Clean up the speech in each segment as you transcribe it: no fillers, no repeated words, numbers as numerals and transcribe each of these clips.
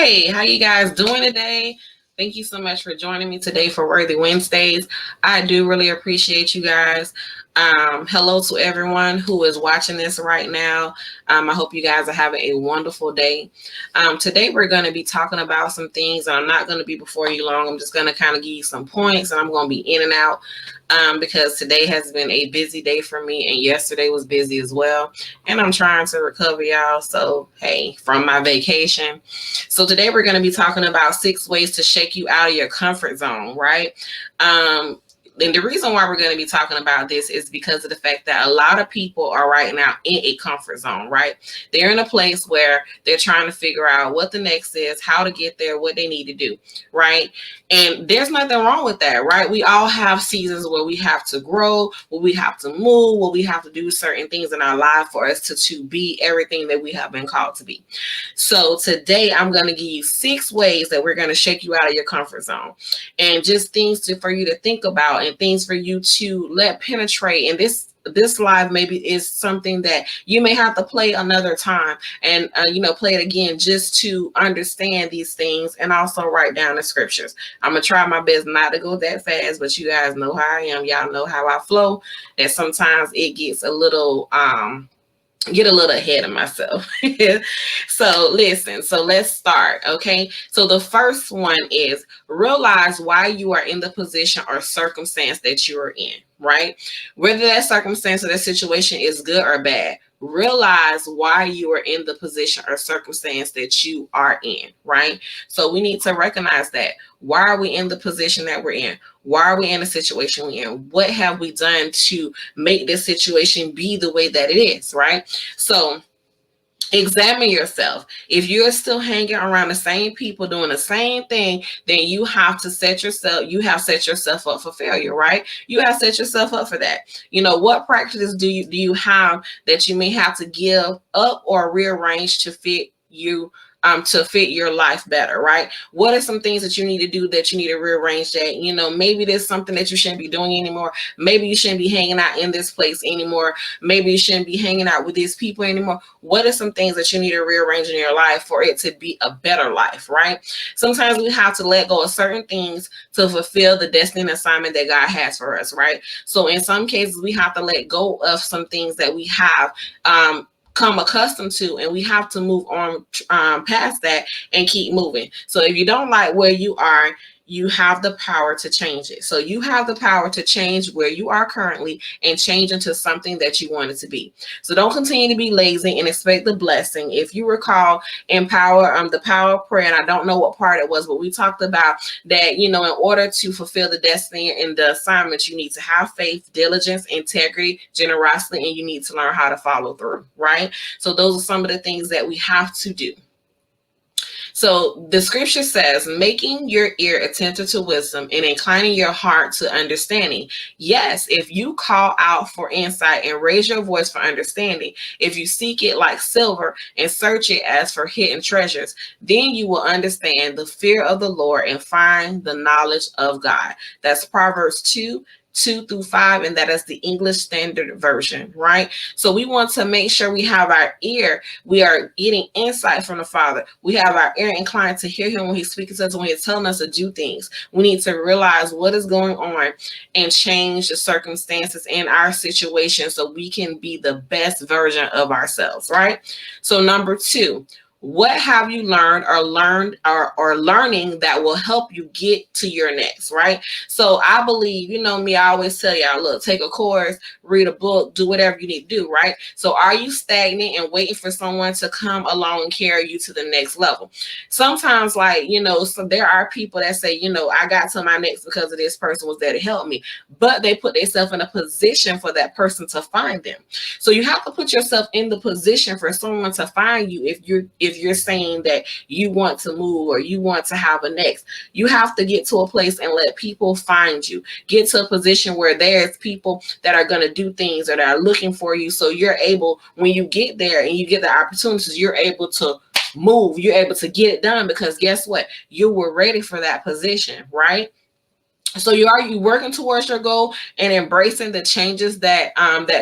Hey, how you guys doing today? Thank you so much for joining me today for Worthy Wednesdays. I do really appreciate you guys. Hello to everyone who is watching this right now. I hope you guys are having a wonderful day. Today we're going to be talking about some things, and I'm not going to be before you long. I'm just going to kind of give you some points, and I'm going to be in and out because today has been a busy day for me, and yesterday was busy as well. And I'm trying to recover, y'all. So, hey, from my vacation. So today we're going to be talking about 6 ways to shake you out of your comfort zone, right? And the reason why we're going to be talking about this is because of the fact that a lot of people are right now in a comfort zone, right? They're in a place where they're trying to figure out what the next is, how to get there, what they need to do, right? And there's nothing wrong with that, right? We all have seasons where we have to grow, where we have to move, where we have to do certain things in our life for us to be everything that we have been called to be. So today I'm going to give you 6 ways that we're going to shake you out of your comfort zone, and just things for you to think about and things for you to let penetrate. And this live maybe is something that you may have to play another time and play it again just to understand these things, and also write down the scriptures. I'm gonna try my best not to go that fast, but you guys know how I am. Y'all know how I flow, and sometimes it gets a little get a little ahead of myself. So listen, so let's start. Okay, so the first one is realize why you are in the position or circumstance that you are in, right? Whether that circumstance or that situation is good or bad, realize why you are in the position or circumstance that you are in, right? So we need to recognize that. Why are we in the position that we're in? Why are we in the situation we're in? What have we done to make this situation be the way that it is, right? So examine yourself. If you're still hanging around the same people doing the same thing, then you have set yourself up for failure, right? You have set yourself up for that. What practices do you have that you may have to give up or rearrange to fit you, to fit your life better, right? What are some things that you need to do that you need to rearrange that, maybe there's something that you shouldn't be doing anymore. Maybe you shouldn't be hanging out in this place anymore. Maybe you shouldn't be hanging out with these people anymore. What are some things that you need to rearrange in your life for it to be a better life, right? Sometimes we have to let go of certain things to fulfill the destiny and assignment that God has for us, right? So in some cases, we have to let go of some things that we have come accustomed to, and we have to move on past that and keep moving. So if you don't like where you are, you have the power to change it. So you have the power to change where you are currently and change into something that you want it to be. So don't continue to be lazy and expect the blessing. If you recall in the power of prayer, and I don't know what part it was, but we talked about that, in order to fulfill the destiny and the assignments, you need to have faith, diligence, integrity, generosity, and you need to learn how to follow through, right? So those are some of the things that we have to do. So the scripture says, making your ear attentive to wisdom and inclining your heart to understanding. Yes, if you call out for insight and raise your voice for understanding, if you seek it like silver and search it as for hidden treasures, then you will understand the fear of the Lord and find the knowledge of God. That's Proverbs 2:2-5, and that is the English Standard Version, right? So we want to make sure we have our ear, we are getting insight from the Father. We have our ear inclined to hear him when he's speaking to us, when he's telling us to do things. We need to realize what is going on and change the circumstances in our situation so we can be the best version of ourselves, right? So number 2, what have you learned or learning that will help you get to your next, right? So I believe, me, I always tell y'all, look, take a course, read a book, do whatever you need to do, right? So are you stagnant and waiting for someone to come along and carry you to the next level? Sometimes, so there are people that say, I got to my next because of this person was there to help me, but they put themselves in a position for that person to find them. So you have to put yourself in the position for someone to find you. If you're saying that you want to move or you want to have a next, you have to get to a place and let people find you. Get to a position where there's people that are going to do things or that are looking for you. So you're able, when you get there and you get the opportunities, you're able to move, you're able to get it done, because guess what? You were ready for that position, right? So you working towards your goal and embracing the changes that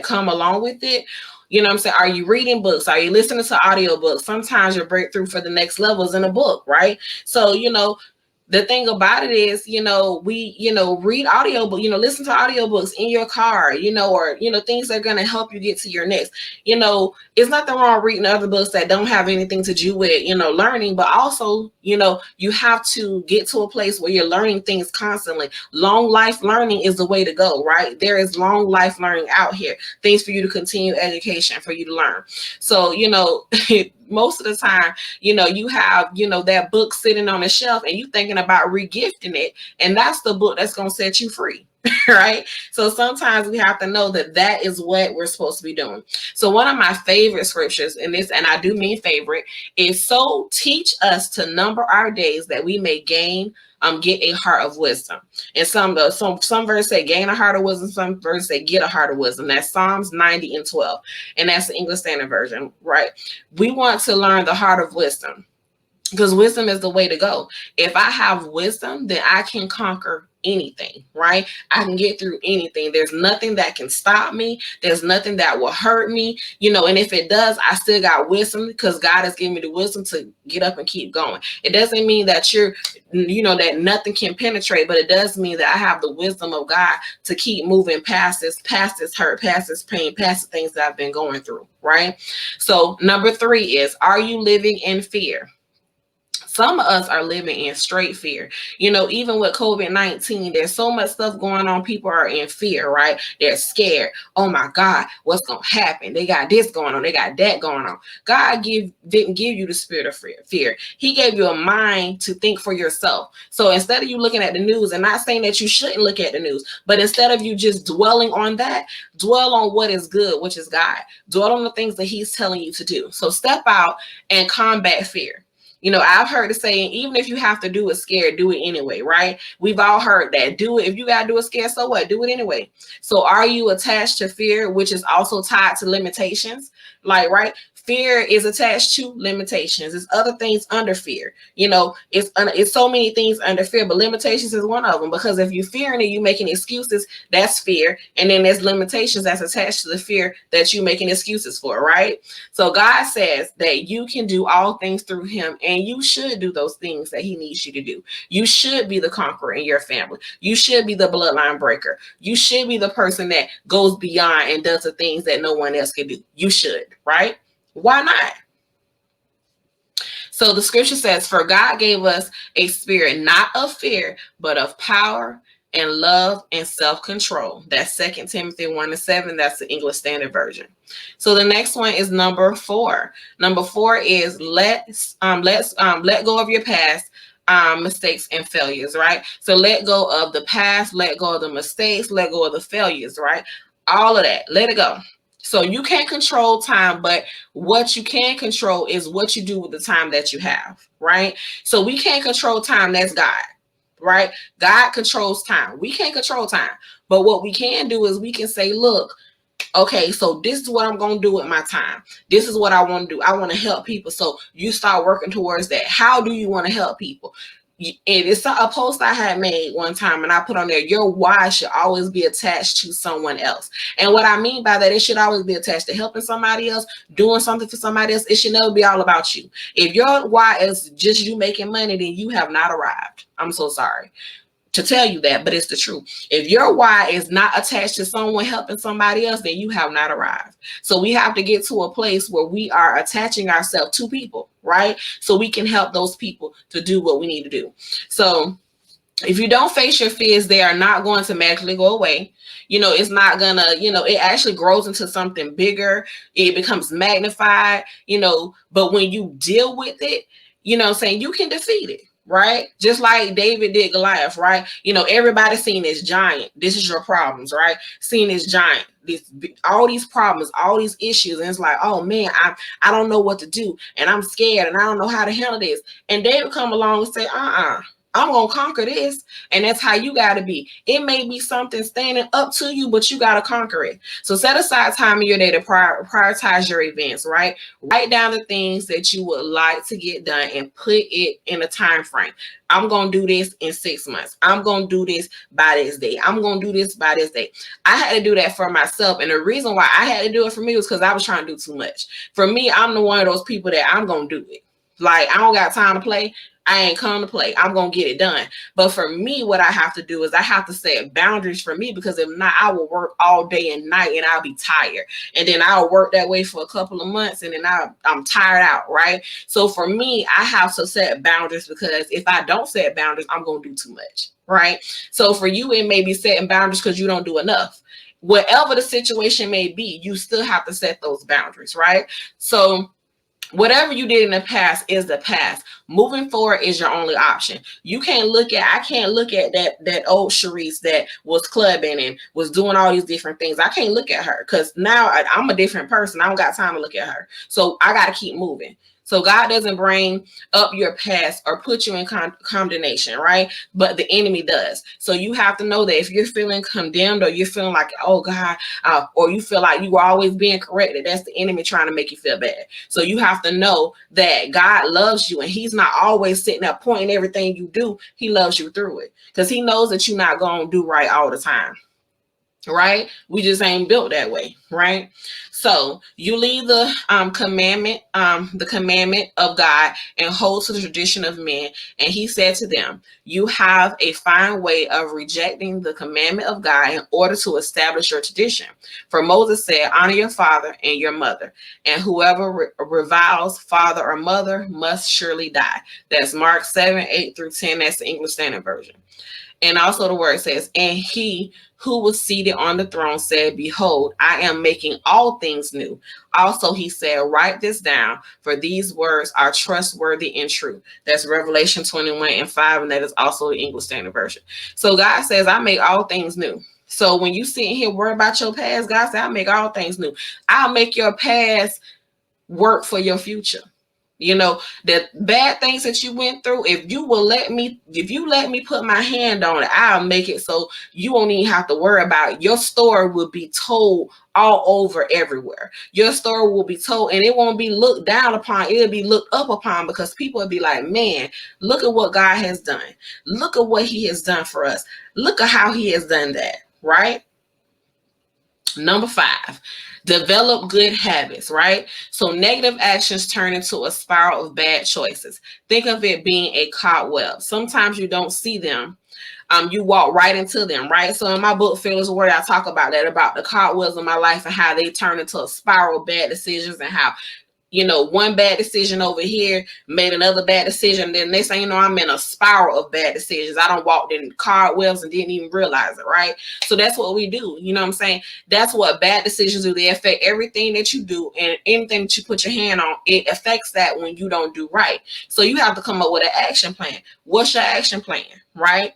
come along with it. You know what I'm saying? Are you reading books? Are you listening to audiobooks? Sometimes your breakthrough for the next level is in a book, right? So, the thing about it is, we, read audiobook, listen to audiobooks in your car, or, things that are going to help you get to your next, it's nothing wrong reading other books that don't have anything to do with, learning, but also, you have to get to a place where you're learning things constantly. Long life learning is the way to go, right? There is long life learning out here, things for you to continue education, for you to learn. So, most of the time, you have, that book sitting on the shelf and you thinking about regifting it. And that's the book that's going to set you free. Right? So sometimes we have to know that that is what we're supposed to be doing. So one of my favorite scriptures in this, and I do mean favorite, is so teach us to number our days that we may get a heart of wisdom. And some verses say gain a heart of wisdom, some verses say get a heart of wisdom. That's Psalms 90:12. And that's the English Standard Version, right? We want to learn the heart of wisdom, because wisdom is the way to go. If I have wisdom, then I can conquer anything, right? I can get through anything. There's nothing that can stop me. There's nothing that will hurt me, and if it does, I still got wisdom, because God has given me the wisdom to get up and keep going. It doesn't mean that that nothing can penetrate, but it does mean that I have the wisdom of God to keep moving past this hurt, past this pain, past the things that I've been going through, right? So number 3 is, are you living in fear? Some of us are living in straight fear. Even with COVID-19, there's so much stuff going on. People are in fear, right? They're scared. Oh my God, what's going to happen? They got this going on. They got that going on. God didn't give you the spirit of fear. He gave you a mind to think for yourself. So instead of you looking at the news, and not saying that you shouldn't look at the news, but instead of you just dwelling on that, dwell on what is good, which is God. Dwell on the things that He's telling you to do. So step out and combat fear. I've heard the saying, even if you have to do it scared, do it anyway, right? We've all heard that. Do it. If you got to do it scared, so what? Do it anyway. So are you attached to fear, which is also tied to limitations? Right? Fear is attached to limitations. There's other things under fear. It's so many things under fear, but limitations is one of them, because if you're fearing it, you're making excuses, that's fear. And then there's limitations that's attached to the fear that you're making excuses for, right? So God says that you can do all things through Him, and you should do those things that He needs you to do. You should be the conqueror in your family. You should be the bloodline breaker. You should be the person that goes beyond and does the things that no one else can do. You should, right? Why not? So the scripture says, for God gave us a spirit not of fear, but of power and love and self-control. That's 2 Timothy 1:7. That's the English Standard Version. So the next one is number 4. Number 4 is let go of your past mistakes and failures, right? So let go of the past, let go of the mistakes, let go of the failures, right? All of that, let it go. So you can't control time, but what you can control is what you do with the time that you have, right? So we can't control time. That's God, right? God controls time. We can't control time. But what we can do is we can say, look, okay, so this is what I'm going to do with my time. This is what I want to do. I want to help people. So you start working towards that. How do you want to help people? It's a post I had made one time, and I put on there, your why should always be attached to someone else. And what I mean by that, it should always be attached to helping somebody else, doing something for somebody else. It should never be all about you. If your why is just you making money, then you have not arrived. I'm so sorry to tell you that, but it's the truth. If your why is not attached to someone helping somebody else, then you have not arrived. So we have to get to a place where we are attaching ourselves to people, right? So we can help those people to do what we need to do. So if you don't face your fears, they are not going to magically go away. It's not gonna, it actually grows into something bigger. It becomes magnified, but when you deal with it, you can defeat it. Right? Just like David did Goliath, right? Everybody's seeing this giant. This is your problems, right? Seeing this giant, all these problems, all these issues. And it's like, oh man, I don't know what to do. And I'm scared and I don't know how to handle this. And David come along and say, I'm going to conquer this. And that's how you got to be. It may be something standing up to you, but you got to conquer it. So set aside time in your day to prioritize your events, right? Write down the things that you would like to get done and put it in a time frame. I'm going to do this in 6 months. I'm going to do this by this day. I'm going to do this by this day. I had to do that for myself. And the reason why I had to do it for me was because I was trying to do too much. For me, I'm the one of those people that I'm going to do it. Like, I don't got time to play. I ain't come to play. I'm going to get it done. But for me, what I have to do is I have to set boundaries for me, because if not, I will work all day and night and I'll be tired. And then I'll work that way for a couple of months and then I'm tired out, right? So for me, I have to set boundaries, because if I don't set boundaries, I'm going to do too much, right? So for you, it may be setting boundaries because you don't do enough. Whatever the situation may be, you still have to set those boundaries, right? So whatever you did in the past is the past. Moving forward is your only option. I can't look at that old Sharice that was clubbing and was doing all these different things. I can't look at her, because now I'm a different person. I don't got time to look at her. So I got to keep moving. So God doesn't bring up your past or put you in condemnation, right? But the enemy does. So you have to know that if you're feeling condemned, or you're feeling like, oh God, or you feel like you were always being corrected, that's the enemy trying to make you feel bad. So you have to know that God loves you, and he's not always sitting there pointing everything you do. He loves you through it, because he knows that you're not going to do right all the time. Right? We just ain't built that way, right? So you leave the commandment of God and hold to the tradition of men. And he said to them, you have a fine way of rejecting the commandment of God in order to establish your tradition. For Moses said, honor your father and your mother, and whoever reviles father or mother must surely die. That's Mark 7:8-10. That's the English Standard Version. And also the word says, and he who was seated on the throne said, behold, I am making all things new. Also, he said, write this down, for these words are trustworthy and true. That's Revelation 21:5, and that is also the English Standard Version. So God says, I make all things new. So when you sit here worry about your past, God said, I make all things new. I'll make your past work for your future. You know, the bad things that you went through, if you let me put my hand on it, I'll make it so you won't even have to worry about it. Your story will be told all over everywhere. Your story will be told, and it won't be looked down upon. It'll be looked up upon, because people will be like, man, look at what God has done. Look at what he has done for us. Look at how he has done that, right? Number 5, develop good habits, right? So negative actions turn into a spiral of bad choices. Think of it being a cobweb. Sometimes you don't see them. You walk right into them, right? So in my book, Fearless Warrior, I talk about that, about the cobwebs of my life and how they turn into a spiral of bad decisions, and how, you know, one bad decision over here made another bad decision. Then next thing you know, I'm in a spiral of bad decisions. I don't walk in cobwebs and didn't even realize it, right? So that's what we do. You know what I'm saying? That's what bad decisions do. They affect everything that you do, and anything that you put your hand on, it affects that when you don't do right. So you have to come up with an action plan. What's your action plan, right?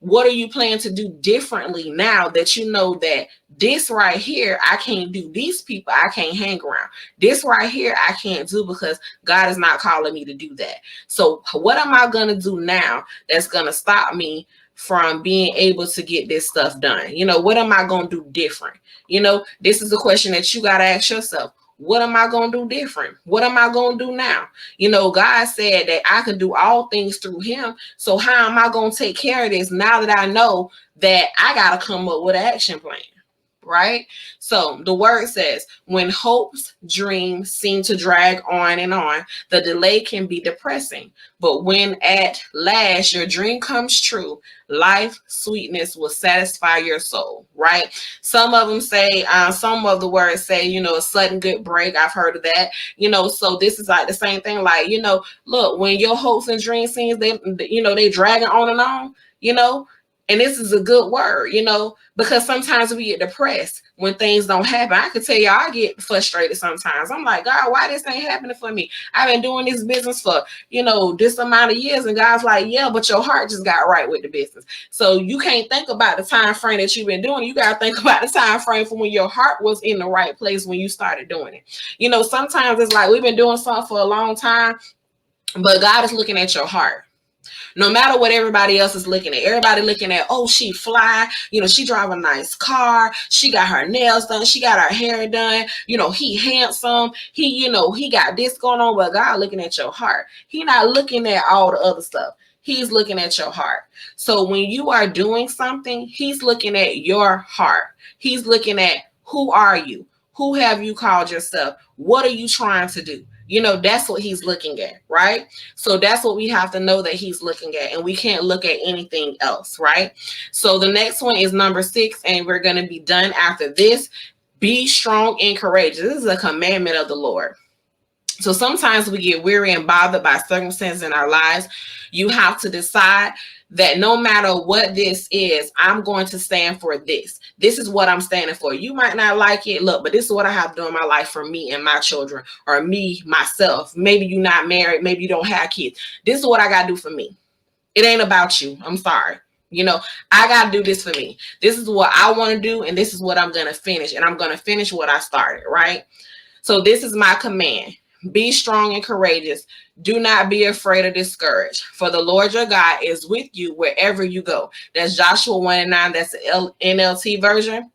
What are you planning to do differently now that you know that this right here, I can't do? These people, I can't hang around. This right here, I can't do, because God is not calling me to do that. So what am I going to do now that's going to stop me from being able to get this stuff done? You know, what am I going to do different? You know, this is the question that you got to ask yourself. What am I going to do different? What am I going to do now? You know, God said that I can do all things through him. So how am I going to take care of this now that I know that I got to come up with an action plan? Right? So the word says, when hope's dreams seem to drag on and on, the delay can be depressing. But when at last your dream comes true, life sweetness will satisfy your soul, right? Some of them say, some of the words say, you know, a sudden good break. I've heard of that. You know, so this is like the same thing. Like, you know, look, when your hopes and dreams seems they dragging on and on, you know. And this is a good word, you know, because sometimes we get depressed when things don't happen. I can tell you, I get frustrated sometimes. I'm like, God, why this ain't happening for me? I've been doing this business for, you know, this amount of years. And God's like, yeah, but your heart just got right with the business. So you can't think about the time frame that you've been doing. You got to think about the time frame from when your heart was in the right place when you started doing it. You know, sometimes it's like we've been doing something for a long time, but God is looking at your heart. No matter what everybody else is looking at. Everybody looking at, oh, she fly, she drive a nice car, she got her nails done, she got her hair done, he handsome, he got this going on. But God looking at your heart. He not looking at all the other stuff. He's looking at your heart. So when you are doing something, he's looking at your heart. He's looking at, who are you? Who have you called yourself? What are you trying to do? That's what he's looking at, right? So that's what we have to know that he's looking at, and we can't look at anything else, right? So the next one is number 6, and we're going to be done after this. Be strong and courageous. This is a commandment of the Lord. So sometimes we get weary and bothered by circumstances in our lives. You have to decide that no matter what this is, I'm going to stand for this. This is what I'm standing for. You might not like it. Look, but this is what I have to do in my life for me and my children, or me, myself. Maybe you're not married. Maybe you don't have kids. This is what I got to do for me. It ain't about you. I'm sorry. I got to do this for me. This is what I want to do, and this is what I'm going to finish. And I'm going to finish what I started, right? So this is my command. Be strong and courageous. Do not be afraid or discouraged, for the Lord your God is with you wherever you go. That's Joshua 1:9. That's the NLT version.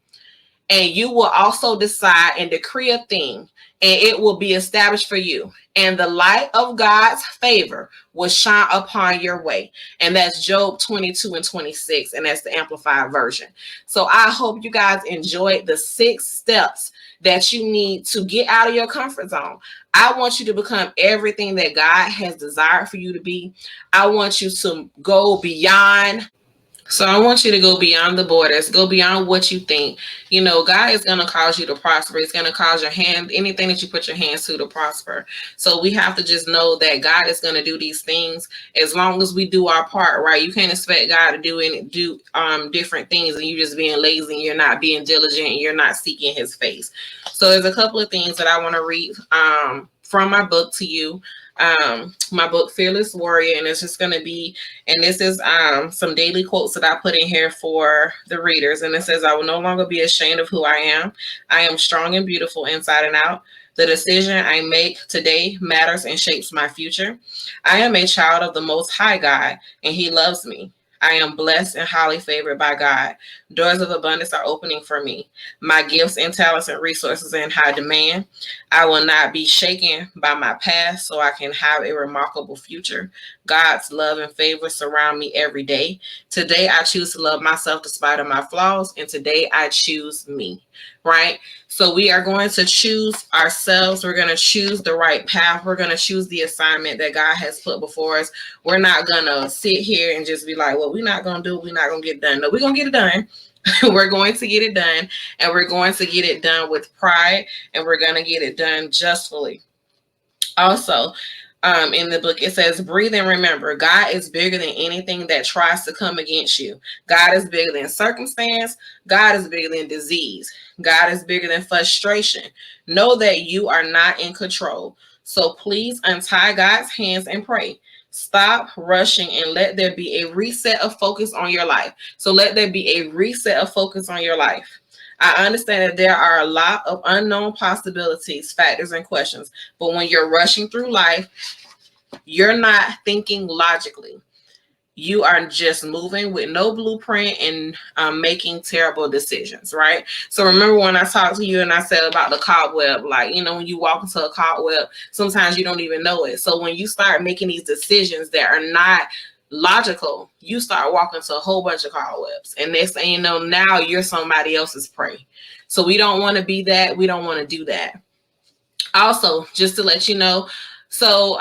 And you will also decide and decree a thing, and it will be established for you. And the light of God's favor will shine upon your way. And that's Job 22:26. And that's the Amplified version. So I hope you guys enjoyed the 6 steps that you need to get out of your comfort zone. I want you to become everything that God has desired for you to be. I want you to go beyond. So I want you to go beyond the borders, go beyond what you think. God is going to cause you to prosper. It's going to cause anything that you put your hands to prosper. So we have to just know that God is going to do these things as long as we do our part, right? You can't expect God to do different things and you just being lazy and you're not being diligent and you're not seeking his face. So there's a couple of things that I want to read from my book to you. My book Fearless Warrior, and it's just going to be, and this is some daily quotes that I put in here for the readers, and it says, I will no longer be ashamed of who I am strong and beautiful inside and out. The decision I make today matters and shapes my future. I am a child of the Most High God, and he loves me. I am blessed and highly favored by God. Doors of abundance are opening for me. My gifts and talents and resources are in high demand. I will not be shaken by my past, so I can have a remarkable future. God's love and favor surround me every day. Today, I choose to love myself despite of my flaws, and today I choose me, right? So we are going to choose ourselves. We're going to choose the right path. We're going to choose the assignment that God has put before us. We're not going to sit here and just be like, well, we're not going to do it. We're not going to get it done. No, we're going to get it done. We're going to get it done, and we're going to get it done with pride, and we're going to get it done justly. Also, in the book, it says, breathe and remember, God is bigger than anything that tries to come against you. God is bigger than circumstance. God is bigger than disease. God is bigger than frustration. Know that you are not in control. So please untie God's hands and pray. Stop rushing and let there be a reset of focus on your life. So let there be a reset of focus on your life. I understand that there are a lot of unknown possibilities, factors, and questions. But when you're rushing through life, you're not thinking logically. You are just moving with no blueprint and making terrible decisions, right? So remember when I talked to you and I said about the cobweb, like, when you walk into a cobweb, sometimes you don't even know it. So when you start making these decisions that are not logical, you start walking to a whole bunch of cobwebs. And next thing you know, now you're somebody else's prey. So we don't want to be that. We don't want to do that. Also, just to let you know, so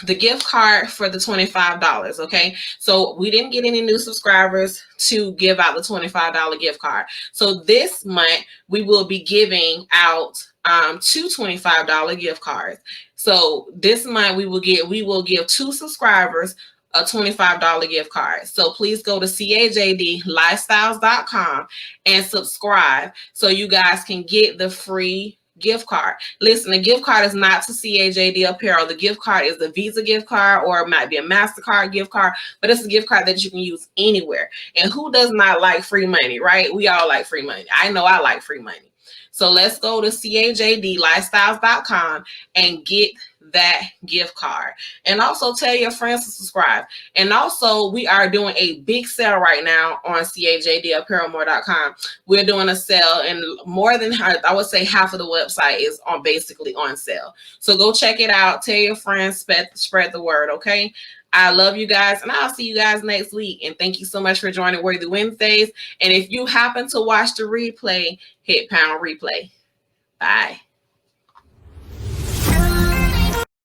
the gift card for the $25, okay? So we didn't get any new subscribers to give out the $25 gift card. So this month we will be giving out 2 $25 gift cards. So this month we will give 2 subscribers a $25 gift card. So please go to cajdlifestyles.com and subscribe so you guys can get the free gift card. Listen, the gift card is not to CAJD Apparel. The gift card is the Visa gift card, or it might be a MasterCard gift card, but it's a gift card that you can use anywhere. And who does not like free money, right? We all like free money. I know I like free money. So let's go to cajdlifestyles.com and get that gift card. And also tell your friends to subscribe. And also, we are doing a big sale right now on CAJDapparelmore.com. We're doing a sale, and more than, I would say, half of the website is basically on sale. So go check it out. Tell your friends, spread the word, okay? I love you guys, and I'll see you guys next week. And thank you so much for joining Worthy Wednesdays. And if you happen to watch the replay, hit pound replay. Bye.